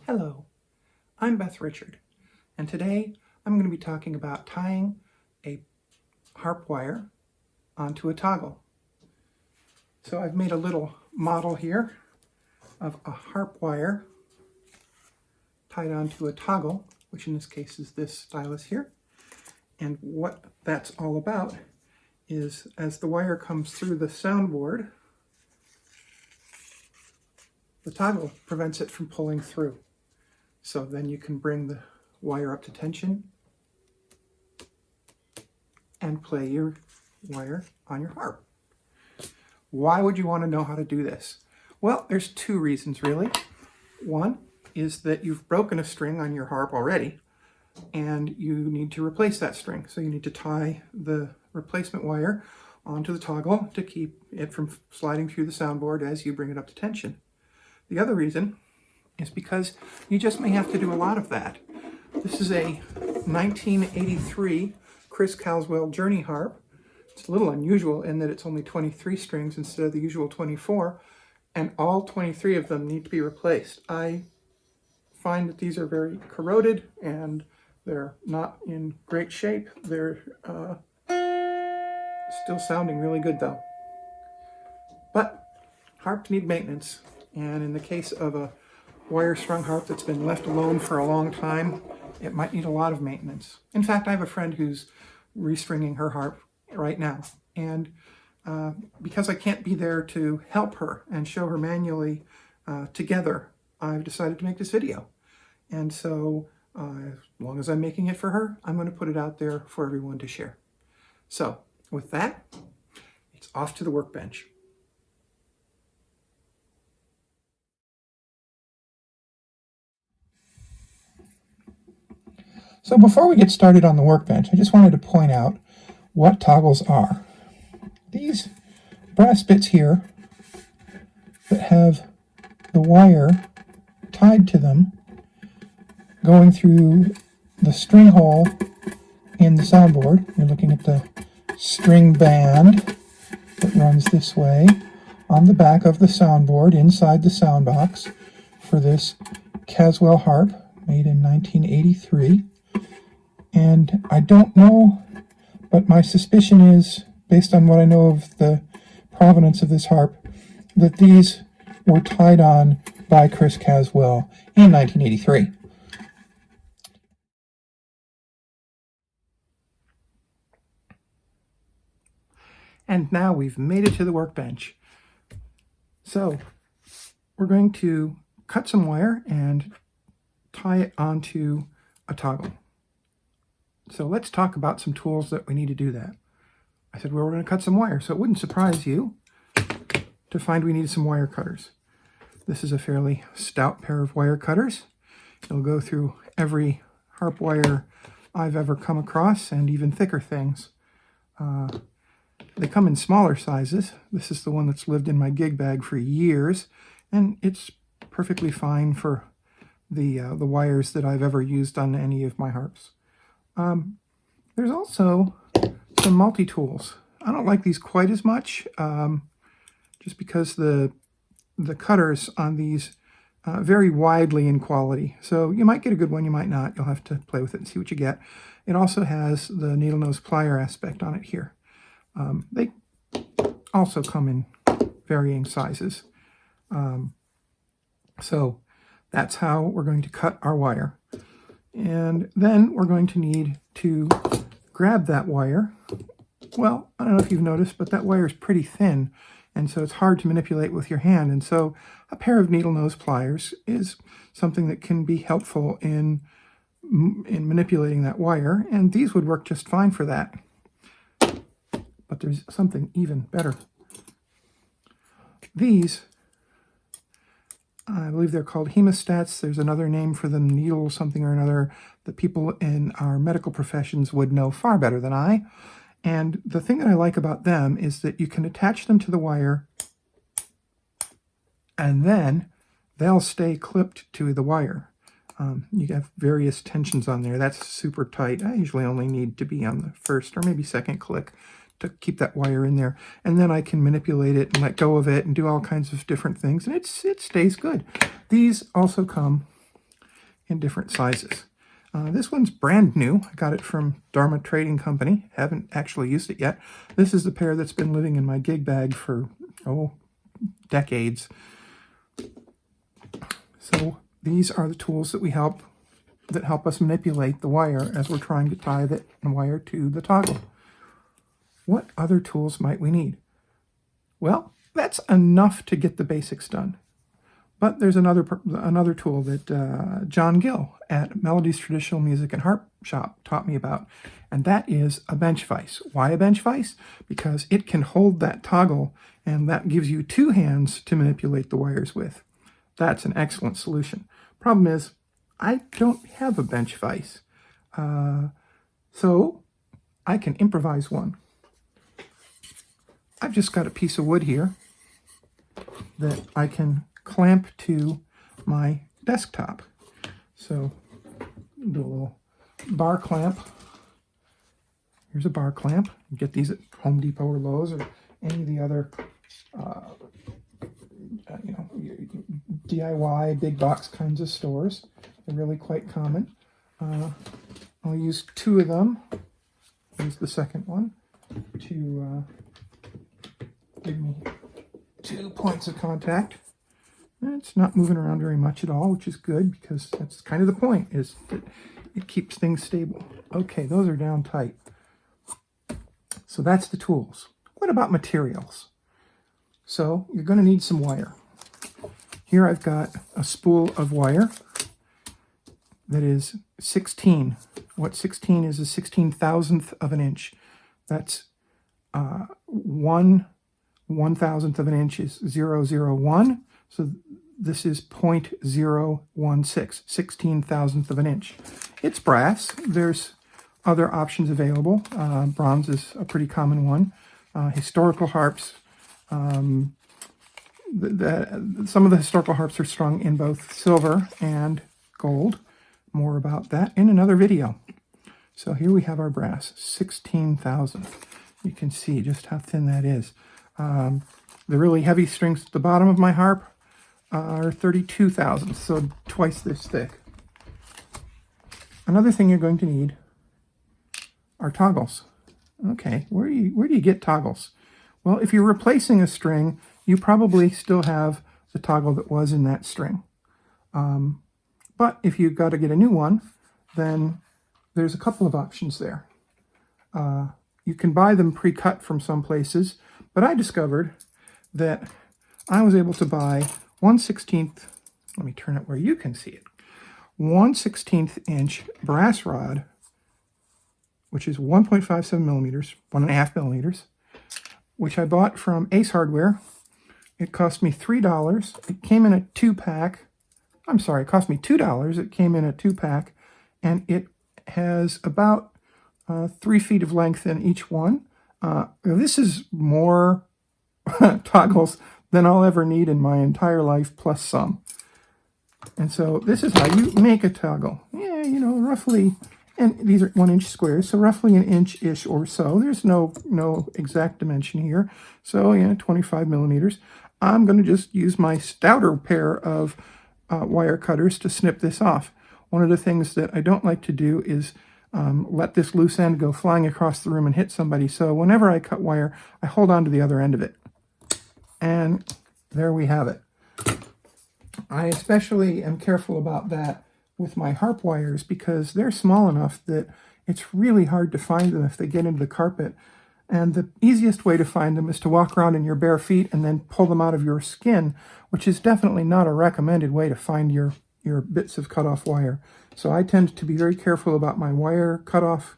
Hello, I'm Beth Richard, and today I'm going to be talking about tying a harp wire onto a toggle. So I've made a little model here of a harp wire tied onto a toggle, which in this case is this stylus here. And what that's all about is as the wire comes through the soundboard, the toggle prevents it from pulling through. So then you can bring the wire up to tension and play your wire on your harp. Why would you want to know how to do this? Well, there's two reasons really. One is that you've broken a string on your harp already and you need to replace that string. So you need to tie the replacement wire onto the toggle to keep it from sliding through the soundboard as you bring it up to tension. The other reason is because you just may have to do a lot of that. This is a 1983 Chris Caswell Journey harp. It's a little unusual in that it's only 23 strings instead of the usual 24, and all 23 of them need to be replaced. I find that these are very corroded and they're not in great shape. They're still sounding really good though. But harps need maintenance, and in the case of a wire-strung harp that's been left alone for a long time, it might need a lot of maintenance. In fact, I have a friend who's restringing her harp right now, and because I can't be there to help her and show her manually together, I've decided to make this video. And so as long as I'm making it for her, I'm going to put it out there for everyone to share. So with that, it's off to the workbench. So before we get started on the workbench, I just wanted to point out what toggles are. These brass bits here that have the wire tied to them going through the string hole in the soundboard. You're looking at the string band that runs this way on the back of the soundboard inside the sound box for this Caswell harp made in 1983. And I don't know, but my suspicion is, based on what I know of the provenance of this harp, that these were tied on by Chris Caswell in 1983. And now we've made it to the workbench. So we're going to cut some wire and tie it onto a toggle. So let's talk about some tools that we need to do that. I said, well, we're going to cut some wire, so it wouldn't surprise you to find we need some wire cutters. This is a fairly stout pair of wire cutters. It'll go through every harp wire I've ever come across, and even thicker things. They come in smaller sizes. This is the one that's lived in my gig bag for years, and it's perfectly fine for the wires that I've ever used on any of my harps. There's also some multi-tools. I don't like these quite as much, just because the cutters on these vary widely in quality. So you might get a good one, you might not. You'll have to play with it and see what you get. It also has the needle nose plier aspect on it here. They also come in varying sizes. So that's how we're going to cut our wire. And then we're going to need to grab that wire. Well, I don't know if you've noticed, but that wire is pretty thin, and so it's hard to manipulate with your hand. And so a pair of needle nose pliers is something that can be helpful in manipulating that wire, and these would work just fine for that. But there's something even better. These, I believe they're called hemostats. There's another name for them, needle something or another, that people in our medical professions would know far better than I. And the thing that I like about them is that you can attach them to the wire and then they'll stay clipped to the wire. You have various tensions on there. That's super tight. I usually only need to be on the first or maybe second click to keep that wire in there. And then I can manipulate it and let go of it and do all kinds of different things. And it stays good. These also come in different sizes. This one's brand new. I got it from Dharma Trading Company. Haven't actually used it yet. This is the pair that's been living in my gig bag for, decades. So these are the tools that help us manipulate the wire as we're trying to tie the wire to the toggle. What other tools might we need? Well, that's enough to get the basics done. But there's another tool that John Gill at Melody's Traditional Music and Harp Shop taught me about, and that is a bench vise. Why a bench vise? Because it can hold that toggle, and that gives you two hands to manipulate the wires with. That's an excellent solution. Problem is, I don't have a bench vise, so I can improvise one. I've just got a piece of wood here that I can clamp to my desktop. So do a little bar clamp. Here's a bar clamp. You get these at Home Depot or Lowe's or any of the other DIY big box kinds of stores. They're really quite common. I'll use two of them. Here's the second one to give me 2 points of contact. It's not moving around very much at all, which is good because that's kind of the point, is that it keeps things stable. Okay, those are down tight. So that's the tools. What about materials? So you're going to need some wire. Here I've got a spool of wire that is 16. What 16 is a 16,000th of an inch. That's 1/1000th of an inch is 0.001. So this is 0.016, 16,000th of an inch. It's brass. There's other options available. Bronze is a pretty common one. Historical harps. Some of the historical harps are strung in both silver and gold. More about that in another video. So here we have our brass, 16,000th. You can see just how thin that is. The really heavy strings at the bottom of my harp are 32,000, so twice this thick. Another thing you're going to need are toggles. Okay, where do you get toggles? Well, if you're replacing a string, you probably still have the toggle that was in that string. But if you've got to get a new one, then there's a couple of options there. You can buy them pre-cut from some places, but I discovered that I was able to buy 1/16, let me turn it where you can see it, 1/16 inch brass rod, which is 1.57 millimeters, 1.5 millimeters, which I bought from Ace Hardware. It cost me $3. It came in a 2-pack. I'm sorry, it cost me $2. It came in a 2-pack, and it has about 3 feet of length in each one. This is more toggles than I'll ever need in my entire life, plus some. And so this is how you make a toggle. Yeah, roughly, and these are 1-inch squares, so roughly an inch-ish or so. There's no exact dimension here. So, 25 millimeters. I'm going to just use my stouter pair of wire cutters to snip this off. One of the things that I don't like to do is let this loose end go flying across the room and hit somebody. So whenever I cut wire, I hold on to the other end of it. And there we have it. I especially am careful about that with my harp wires because they're small enough that it's really hard to find them if they get into the carpet. And the easiest way to find them is to walk around in your bare feet and then pull them out of your skin, which is definitely not a recommended way to find your bits of cut-off wire. So I tend to be very careful about my wire cut-off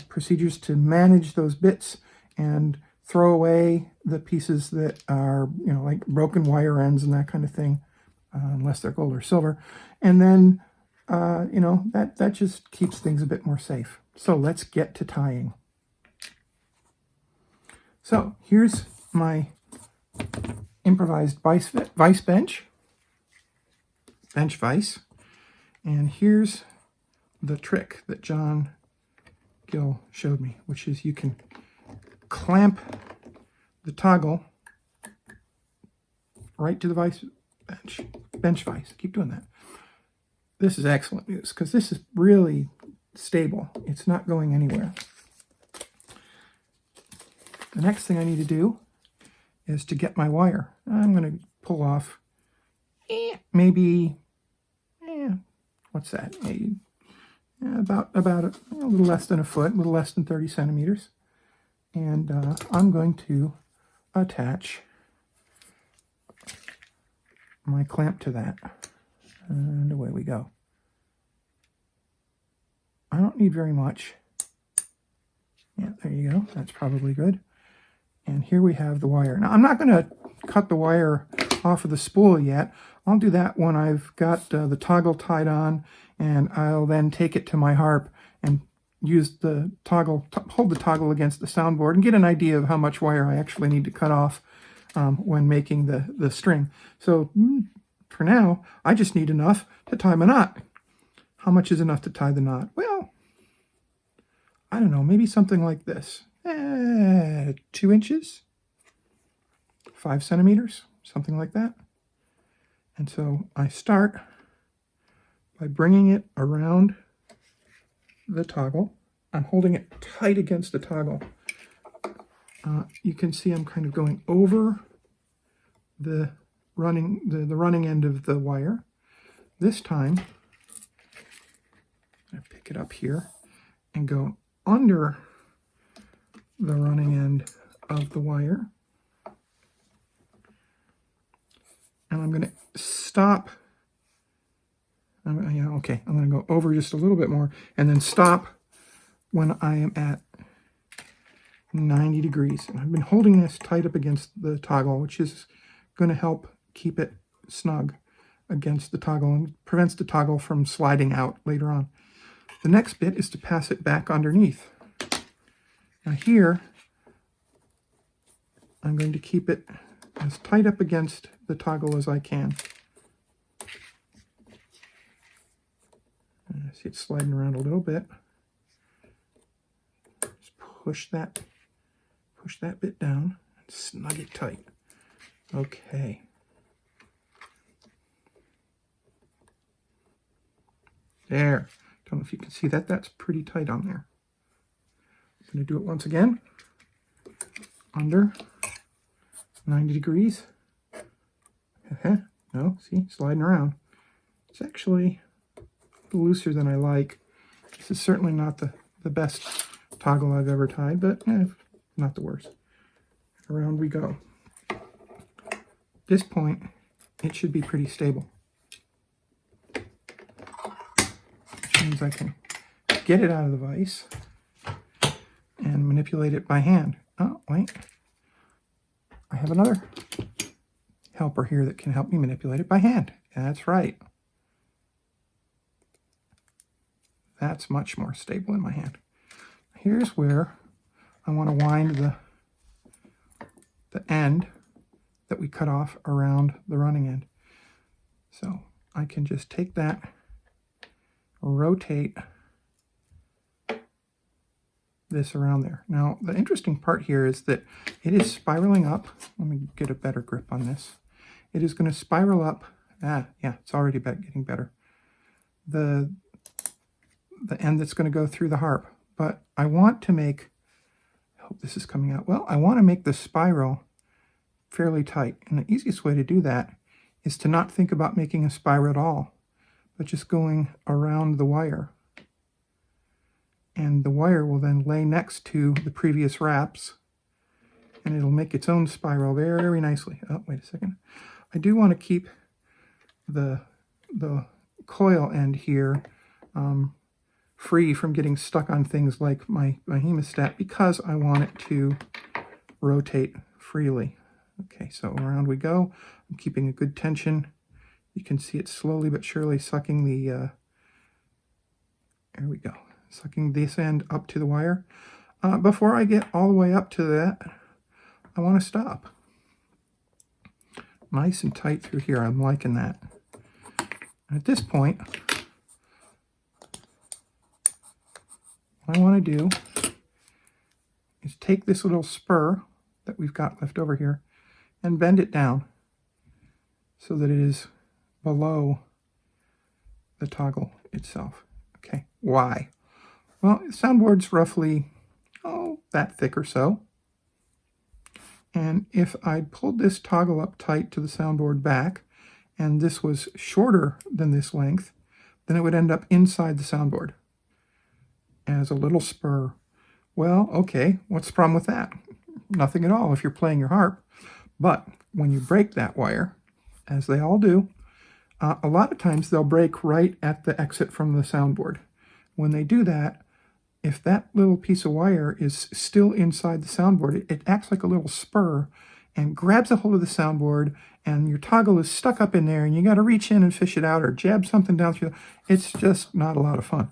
procedures to manage those bits and throw away the pieces that are, like broken wire ends and that kind of thing, unless they're gold or silver. And then, that just keeps things a bit more safe. So let's get to tying. So here's my improvised vise bench vise. And here's the trick that John Gill showed me, which is you can clamp the toggle right to the bench vise. Keep doing that. this is excellent news because this is really stable. It's not going anywhere. The next thing I need to do is to get my wire. I'm going to pull off maybe, what's that? About a little less than a foot, a little less than 30 centimeters. And I'm going to attach my clamp to that. And away we go. I don't need very much. Yeah, there you go. That's probably good. And here we have the wire. Now, I'm not going to cut the wire off of the spool yet. I'll do that when I've got the toggle tied on, and I'll then take it to my harp and use the toggle, hold the toggle against the soundboard and get an idea of how much wire I actually need to cut off when making the string. So for now, I just need enough to tie my knot. How much is enough to tie the knot? Well, I don't know, maybe something like this. 2 inches, 5 centimeters, something like that. And so I start by bringing it around the toggle. I'm holding it tight against the toggle. You can see I'm kind of going over the running end of the wire. This time, I pick it up here and go under the running end of the wire. And I'm going to stop. I'm going to go over just a little bit more and then stop when I am at 90 degrees. And I've been holding this tight up against the toggle, which is going to help keep it snug against the toggle and prevents the toggle from sliding out later on. The next bit is to pass it back underneath. Now here, I'm going to keep it as tight up against the toggle as I can. I see it sliding around a little bit. Just push that bit down and snug it tight. Okay. There. Don't know if you can see that. That's pretty tight on there. I'm going to do it once again. Under 90 degrees. No, see, sliding around. It's actually a little looser than I like. This is certainly not the best toggle I've ever tied, but not the worst. Around we go. At this point, it should be pretty stable. Which means I can get it out of the vise and manipulate it by hand. Oh, wait. I have another helper here that can help me manipulate it by hand. That's right. That's much more stable in my hand. Here's where I want to wind the end that we cut off around the running end. So I can just take that, rotate this around there. Now, the interesting part here is that it is spiraling up. Let me get a better grip on this. It is going to spiral up. Yeah, it's already getting better. The end that's going to go through the harp. But I want to make, I hope this is coming out well, I want to make the spiral fairly tight. And the easiest way to do that is to not think about making a spiral at all, but just going around the wire. And the wire will then lay next to the previous wraps, and it'll make its own spiral very, very nicely. Oh, wait a second. I do want to keep the coil end here free from getting stuck on things like my hemostat because I want it to rotate freely. Okay, so around we go. I'm keeping a good tension. You can see it slowly but surely sucking the, there we go, sucking this end up to the wire. Before I get all the way up to that, I want to stop. Nice and tight through here. I'm liking that. And at this point, what I want to do is take this little spur that we've got left over here and bend it down so that it is below the toggle itself. Okay, why? Well, the soundboard's roughly, that thick or so. And if I pulled this toggle up tight to the soundboard back, and this was shorter than this length, then it would end up inside the soundboard as a little spur. Well, okay, what's the problem with that? Nothing at all if you're playing your harp. But when you break that wire, as they all do, a lot of times they'll break right at the exit from the soundboard. When they do that, if that little piece of wire is still inside the soundboard, it acts like a little spur and grabs a hold of the soundboard, and your toggle is stuck up in there, and you got to reach in and fish it out or jab something down through. It's just not a lot of fun.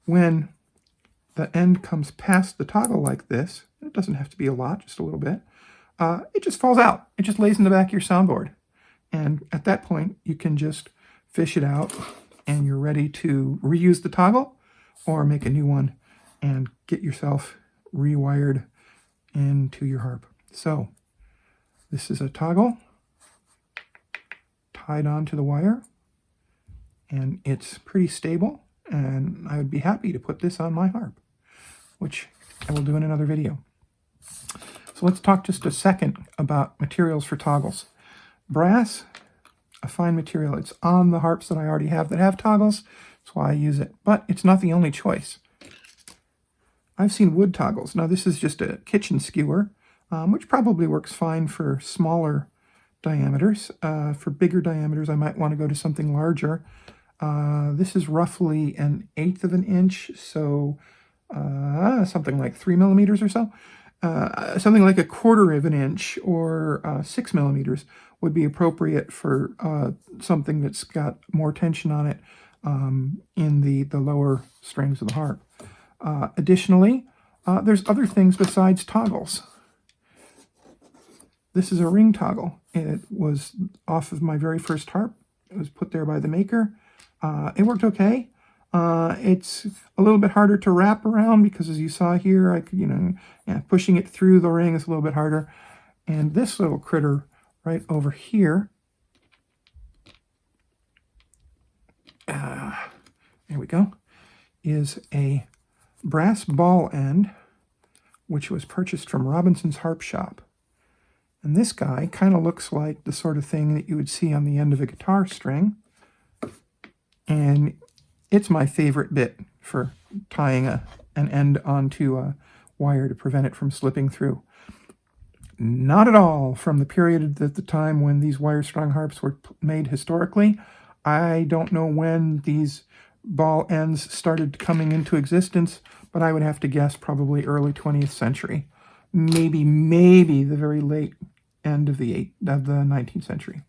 When the end comes past the toggle like this, it doesn't have to be a lot, just a little bit, it just falls out. It just lays in the back of your soundboard. And at that point, you can just fish it out, and you're ready to reuse the toggle or make a new one and get yourself rewired into your harp. So this is a toggle tied onto the wire, and it's pretty stable, and I would be happy to put this on my harp, which I will do in another video. So let's talk just a second about materials for toggles. Brass, a fine material. It's on the harps that I already have that have toggles. That's why I use it. But it's not the only choice. I've seen wood toggles. Now this is just a kitchen skewer, which probably works fine for smaller diameters. For bigger diameters, I might want to go to something larger. This is roughly 1/8 of an inch, so something like 3 millimeters or so. Something like 1/4 of an inch or 6 millimeters would be appropriate for something that's got more tension on it in the lower strings of the harp. Additionally, there's other things besides toggles. This is a ring toggle. It was off of my very first harp. It was put there by the maker. It worked okay. It's a little bit harder to wrap around because, as you saw here, I could, pushing it through the ring is a little bit harder. And this little critter right over here, there we go, is a brass ball end, which was purchased from Robinson's Harp Shop. And this guy kind of looks like the sort of thing that you would see on the end of a guitar string. And it's my favorite bit for tying an end onto a wire to prevent it from slipping through. Not at all from the period at the time when these wire-strung harps were made historically. I don't know when these ball ends started coming into existence, but I would have to guess probably early 20th century. Maybe the very late end of the 19th century.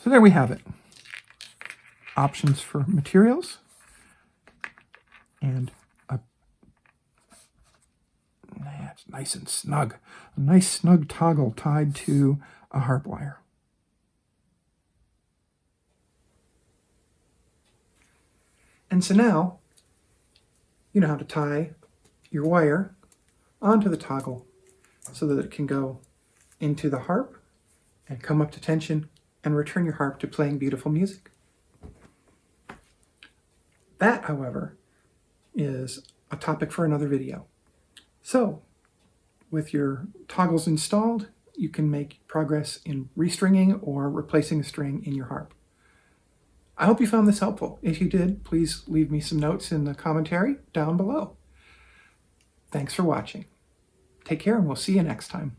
So there we have it. Options for materials, and it's nice and snug. A nice snug toggle tied to a harp wire. And so now you know how to tie your wire onto the toggle so that it can go into the harp and come up to tension and return your harp to playing beautiful music. That, however, is a topic for another video. So, with your toggles installed, you can make progress in restringing or replacing a string in your harp. I hope you found this helpful. If you did, please leave me some notes in the commentary down below. Thanks for watching. Take care, and we'll see you next time.